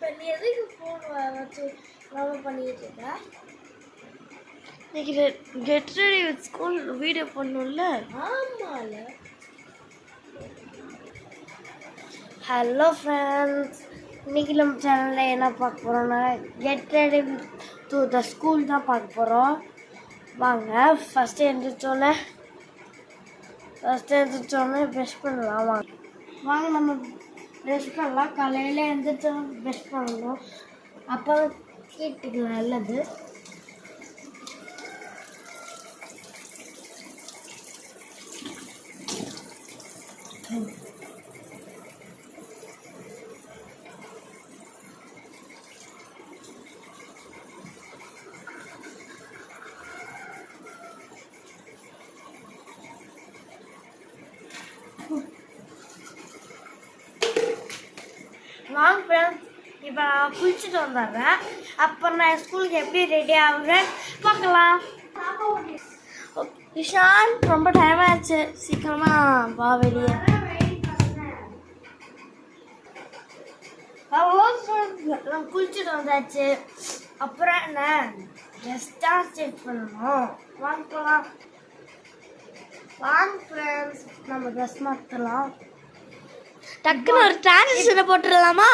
நீ எதுக்கு ஃபோன் வச்சு பண்ணிட்டு இருக்க? இன்னைக்கு get ready with school video பண்ணணும்ல. ஆமால. ஹலோ ஃப்ரெண்ட்ஸ், இன்னைக்கு நம்ம சேனலில் என்ன பார்க்க போகிறோம்னா get ready to the school தான் பார்க்க போகிறோம். வாங்க ஃபஸ்ட்டு எழுந்திரிச்சோன்னே ப்ரெஷ் பண்ணலாம். வாங்க நம்ம ப்ரெஷ் பண்ணலாம். காலையில் எழுந்திரிச்சோன்னே ப்ரெஷ் பண்ணணும், அப்போ கீட்டுக்கு நல்லது. வாங்க ஃப்ரெண்ட்ஸ், இப்போ நான் குளிச்சுட்டு வந்துடுறேன். அப்போ நான் ஸ்கூலுக்கு எப்படி ரெடி ஆகுறேன் பார்க்கலாம். விஷான், ரொம்ப டைம் ஆயிடுச்சு, சீக்கிரமா வா வெளியே. நான் குளிச்சுட்டு வந்தாச்சு. அப்புறம் என்ன ட்ரெஸ்டாக செக் பண்ணணும். வாங்கிக்கலாம். வாங்க ஃப்ரெண்ட்ஸ், நம்ம ட்ரெஸ் மாற்றலாம். டக்குன்னு ஒரு டிரான்சிஷனை போட்டுடலாமா?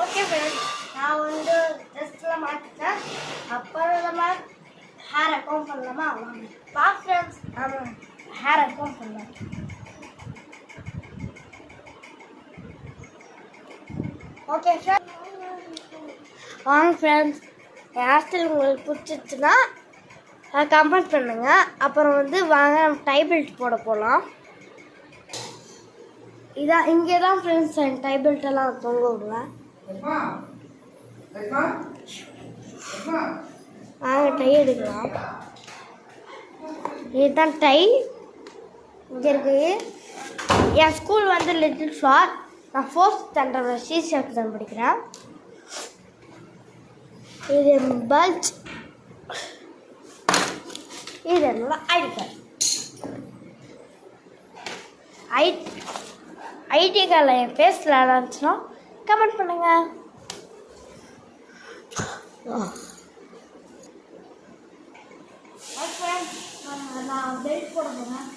ஓகே ஃப்ரெண்ட்ஸ், நான் வந்து ட்ரெஸ்லாம் மாற்றிட்டேன். அப்புறம் நம்ம ஹேர் அக்கௌண்ட் பண்ணலாமா? வாங்க பா ஃப்ரெண்ட்ஸ், நம்ம ஹேர் அக்கௌண்ட் பண்ணலாம். ஓகே ஃப்ரெண்ட்ஸ், வாங்க ஃப்ரெண்ட்ஸ், என் ஹேர் ஸ்டைல் உங்களுக்கு பிடிச்சிச்சுன்னா கமெண்ட் பண்ணுங்கள். அப்புறம் வந்து வாங்க நம்ம டை பெல்ட் போட போகலாம். இதான் இங்கே தான் ஃப்ரெண்ட்ஸ் என் டை பெல்ட்டெல்லாம் தொங்க விடுவேன். நாங்கள் டை எடுக்கலாம். இதுதான் டை இங்கே இருக்குது. என் ஸ்கூல் வந்து லிட்டில் ஃப்ளார். நான் 4th ஸ்டாண்டர்ட் சி செக்ஷன் படிக்கிறேன். இது பல்ஜ், இது என்னோட ஐடி கார்டு. ஐடி கார்டில் என் ஃபேஸில் இருந்துச்சுன்னா கமெண்ட் பண்ணுங்க. நான் பெல்ட் போட போகிறேன்.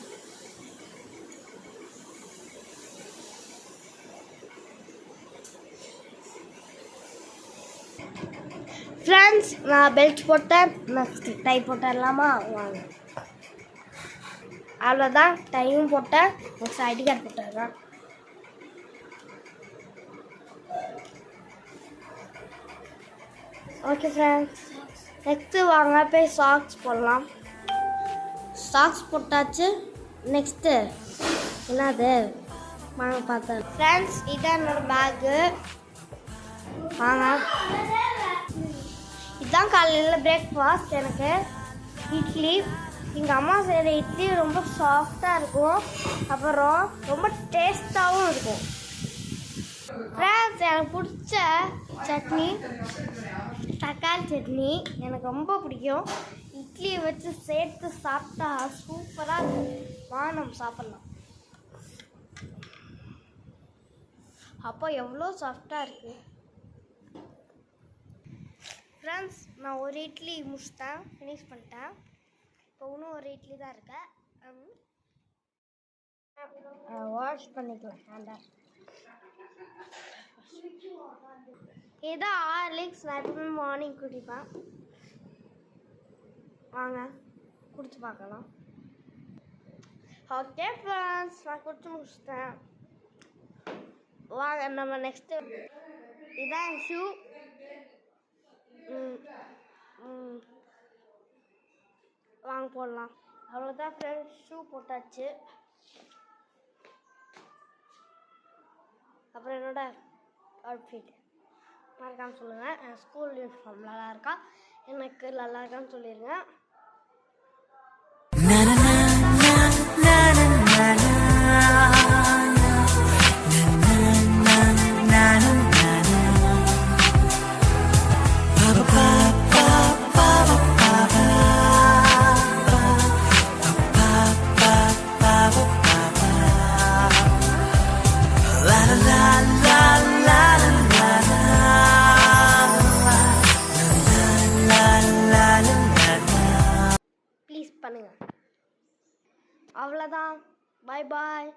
ஃப்ரெண்ட்ஸ், நான் பெல்ட் போட்டேன். நெக்ஸ்ட் டை போட்டுடலாமா? வாங்க. அவ்வளோதான், டையும் போட்டேன். நெக்ஸ்ட் ஐடி கார்டு போட்டுறேன். ஓகே ஃப்ரெண்ட்ஸ், நெக்ஸ்ட்டு வாங்க போய் சாக்ஸ் போடலாம். சாக்ஸ் போட்டாச்சு. நெக்ஸ்ட்டு என்னது வாங்க பார்த்தேன். ஃப்ரெண்ட்ஸ், இதான் என்னோட பேக்கு. வாங்க, இதுதான் காலையில் பிரேக்ஃபாஸ்ட். எனக்கு இட்லி. எங்கள் அம்மா செய்கிற இட்லி ரொம்ப சாஃப்டாக இருக்கும், அப்புறம் ரொம்ப டேஸ்ட்டாகவும் இருக்கும். ஃப்ரெண்ட்ஸ், எனக்கு பிடிச்ச சட்னி தக்காளி சட்னி எனக்கு ரொம்ப பிடிக்கும். இட்லியை வச்சு சேர்த்து சாப்பிட்டா சூப்பராக இருக்கும். நம்ம சாப்பிட்லாம். அப்போ எவ்வளோ சாஃப்டாக இருக்குது. ஃப்ரெண்ட்ஸ், நான் ஒரு இட்லி முடிச்சிட்டேன், ஃபினிஷ் பண்ணிட்டேன். இப்போ இன்னும் ஒரு இட்லி தான் இருக்கேன். வாஷ் பண்ணிக்கலாம் ஹேண்டை. இதான் ஹார்லிக்ஸ். நான் எப்பவுமே மார்னிங் குடிப்பேன். வாங்க குடிச்சு பார்க்கலாம். ஓகே ஃப்ரெண்ட்ஸ், நான் குடிச்சு முடிச்சிட்டேன். வாங்க நம்ம நெக்ஸ்ட்டு. இதான் என் ஷூ. வாங்க போடலாம். அவ்வளோதான் ஃப்ரெண்ட்ஸ், ஷூ போட்டாச்சு. அப்புறம் என்னோட அவுட்ஃபிட் மறக்காமல் சொல்லுங்கள். என் ஸ்கூல் யூனிஃபார்ம் நல்லா இருக்கா, எனக்கு நல்லா இருக்கான்னு சொல்லிடுங்க. la la la la la la. அவ்வளோதான். பாய் பாய்.